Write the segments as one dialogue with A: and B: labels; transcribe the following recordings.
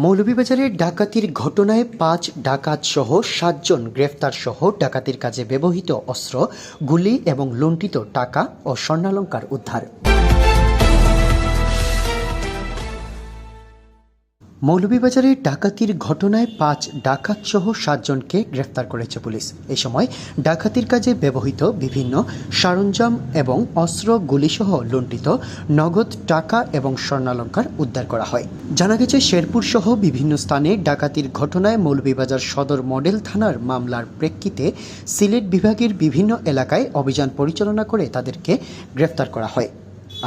A: মৌলভীবাজারে ডাকাতির ঘটনায় ৫ ডাকাত সহ ৭ জন গ্রেফতার সহ ডাকাতির কাজে ব্যবহৃত অস্ত্র, গুলি এবং লুণ্ঠিত টাকা ও স্বর্ণালংকার উদ্ধার। মৌলভীবাজারে ডাকাতির ঘটনায় ৫ ডাকাত সহ ৭ জনকে গ্রেফতার করেছে পুলিশ। এই সময় ডাকাতির কাজে ব্যবহৃত বিভিন্ন সরঞ্জাম এবং অস্ত্র, গুলিসহ লুণ্ঠিত নগদ টাকা এবং স্বর্ণালংকার উদ্ধার করা হয়। জানা গেছে, শেরপুর সহ বিভিন্ন স্থানে ডাকাতির ঘটনায় মৌলভীবাজার সদর মডেল থানার মামলার প্রেক্ষিতে সিলেট বিভাগের বিভিন্ন এলাকায় অভিযান পরিচালনা করে তাদেরকে গ্রেফতার করা হয়।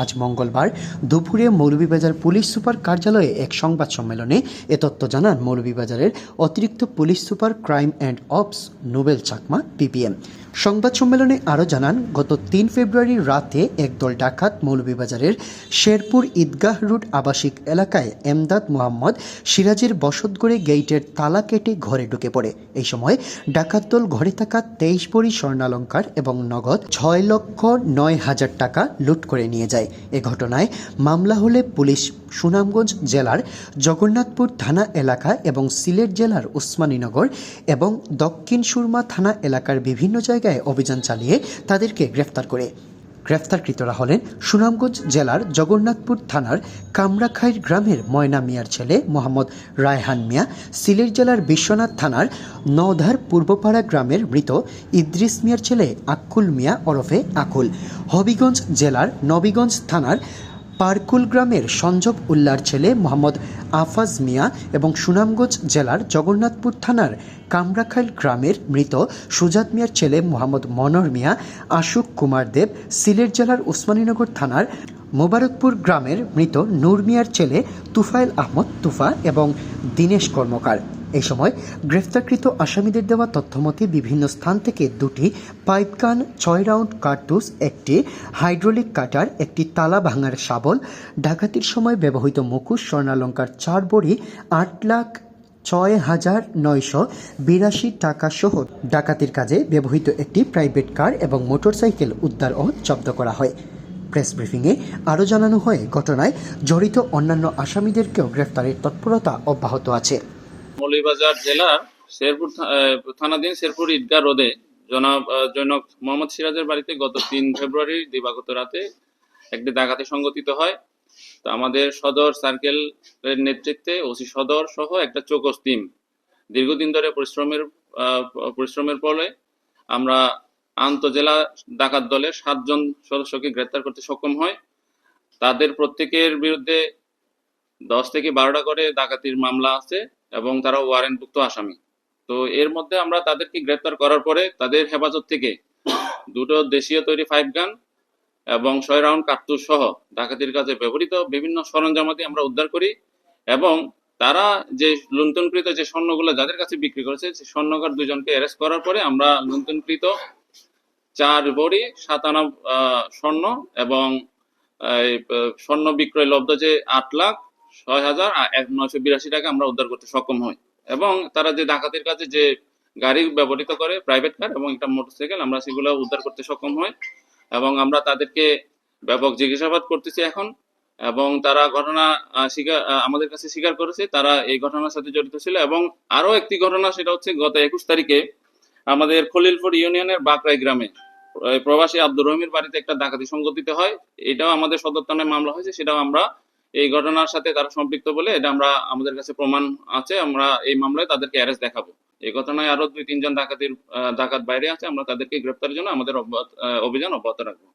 A: আজ মঙ্গলবার দুপুরে মৌলভীবাজার পুলিশ সুপার কার্যালয়ে এক সংবাদ সম্মেলনে এ তথ্য জানান মৌলভীবাজারের অতিরিক্ত police super crime and ops Nobel Chakma PPM. সংবাদ সম্মেলনে আরও জানান, গত ৩ ফেব্রুয়ারি রাতে একদল ডাকাত মৌলভীবাজারের শেরপুর ঈদগাহ রোড আবাসিক এলাকায় এমদাদ মোহাম্মদ সিরাজের বসতগড়ে গেইটের তালা কেটে ঘরে ঢুকে পড়ে। এই সময় ডাকাত দল ঘরে থাকা ২৩ ভরি স্বর্ণালংকার এবং নগদ ৬,৯,০০০ টাকা লুট করে নিয়ে যায়। এ ঘটনায় মামলা হলে পুলিশ সুনামগঞ্জ জেলার জগন্নাথপুর থানা এলাকা এবং সিলেট জেলার উসমানীনগর এবং দক্ষিণ সুরমা থানা এলাকার বিভিন্ন জায়গায় অভিযান চালিয়ে তাদেরকে গ্রেফতার করে। গ্রেফতারকৃতরা হলেন সুনামগঞ্জ জেলার জগন্নাথপুর থানার কামরাখাইর গ্রামের ময়না মিয়ার ছেলে মোহাম্মদ রায়হান মিয়া, সিলেট জেলার বিশ্বনাথ থানার নওধার পূর্বপাড়া গ্রামের মৃত ইদ্রিস মিয়ার ছেলে আক্কুল মিয়া ওরফে আকুল, হবিগঞ্জ জেলার নবীগঞ্জ থানার পারকুল গ্রামের সঞ্জব উল্লার ছেলে মোহাম্মদ আফাজ মিয়া এবং সুনামগঞ্জ জেলার জগন্নাথপুর থানার কামরাখাইল গ্রামের মৃত সুজাত মিয়ার ছেলে মোহাম্মদ মনোর মিয়া, আশুক কুমার দেব, সিলেট জেলার উসমানীনগর থানার মোবারকপুর গ্রামের মৃত নূর মিয়ার ছেলে তুফাইল আহমদ তুফা এবং দীনেশ কর্মকার। এই সময় গ্রেফতারকৃত আসামিদের দেওয়া তথ্যমতে বিভিন্ন স্থান থেকে 2টি পাইপগান, 6 রাউন্ড কার্তুজ, একটি হাইড্রোলিক কাটার, একটি তালা ভাঙার শাবল, ডাকাতির সময় ব্যবহৃত মুখোশ, স্বর্ণালংকার 4 ভরি, 8,06,982 টাকা সহ ডাকাতির কাজে ব্যবহৃত একটি প্রাইভেট কার এবং মোটরসাইকেল উদ্ধার ও জব্দ করা হয়। প্রেস ব্রিফিংয়ে আরও জানানো হয়, ঘটনায় জড়িত অন্যান্য আসামিদেরকেও গ্রেফতারের তৎপরতা অব্যাহত আছে।
B: মৌলভীবাজার জেলার শেরপুর থানাধীন শেরপুর ঈদগাহ রোডে জনক মোহাম্মদ সিরাজের বাড়িতে গত ৩ ফেব্রুয়ারি দিবাগত রাতে একটি ডাকাতি সংঘটিত হয়। তো আমাদের সদর সার্কেলের নেতৃত্বে ওসি সদর সহ একটা চৌকস টিম দীর্ঘদিন ধরে পরিশ্রমের ফলে আমরা আন্তজেলা ডাকাত দলের ৭ জন সদস্যকে গ্রেপ্তার করতে সক্ষম হয়। তাদের প্রত্যেকের বিরুদ্ধে 10 থেকে 12টা করে ডাকাতির মামলা আছে এবং তারা ওয়ারেন্টভুক্ত আসামি। তো এর মধ্যে আমরা তাদেরকে গ্রেপ্তার করার পরে তাদের হেফাজত থেকে 2টো দেশীয় তৈরি 5 গান এবং 6 রাউন্ড কার্তুজ সহ ডাকাতির কাজে ব্যবহৃত বিভিন্ন সরঞ্জামাদি আমরা উদ্ধার করি এবং তারা যে লুণ্ঠনকৃত যে স্বর্ণগুলো যাদের কাছে বিক্রি করেছে সেই স্বর্ণকার 2 জনকে অ্যারেস্ট করার পরে আমরা লুণ্ঠনকৃত 4 ভরি 7 আনা স্বর্ণ এবং স্বর্ণ বিক্রয় লব্ধ যে 8,06,982 টাকা আমরা উদ্ধার করতে সক্ষম হই এবং তারা যে ডাকাতির কাজে যে গাড়ি ব্যবহৃত করে প্রাইভেট কার এবং একটা মোটরসাইকেল আমরা সেগুলো উদ্ধার করতে সক্ষম হই এবং আমরা তাদেরকে ব্যাপক জিজ্ঞাসাবাদ করতেছি এখন এবং তারা ঘটনা আমাদের কাছে স্বীকার করেছে তারা এই ঘটনার সাথে জড়িত ছিল। এবং আরো একটি ঘটনা, সেটা হচ্ছে গত 21 তারিখে আমাদের খলিলপুর ইউনিয়নের বাকরাই গ্রামে প্রবাসী আব্দুর রহিমের বাড়িতে একটা ডাকাতি সংঘটিত হয়। এটাও আমাদের সদর থানায় মামলা হয়েছে, সেটাও আমরা এই ঘটনার সাথে তারা সম্পৃক্ত বলে এটা আমরা আমাদের কাছে প্রমাণ আছে, আমরা এই মামলায় তাদেরকে অ্যারেস্ট দেখাবো। এই ঘটনায় আরো 2-3 জন ডাকাত বাইরে আছে, আমরা তাদেরকে গ্রেফতারের জন্য আমাদের অভিযান অব্যাহত রাখবো।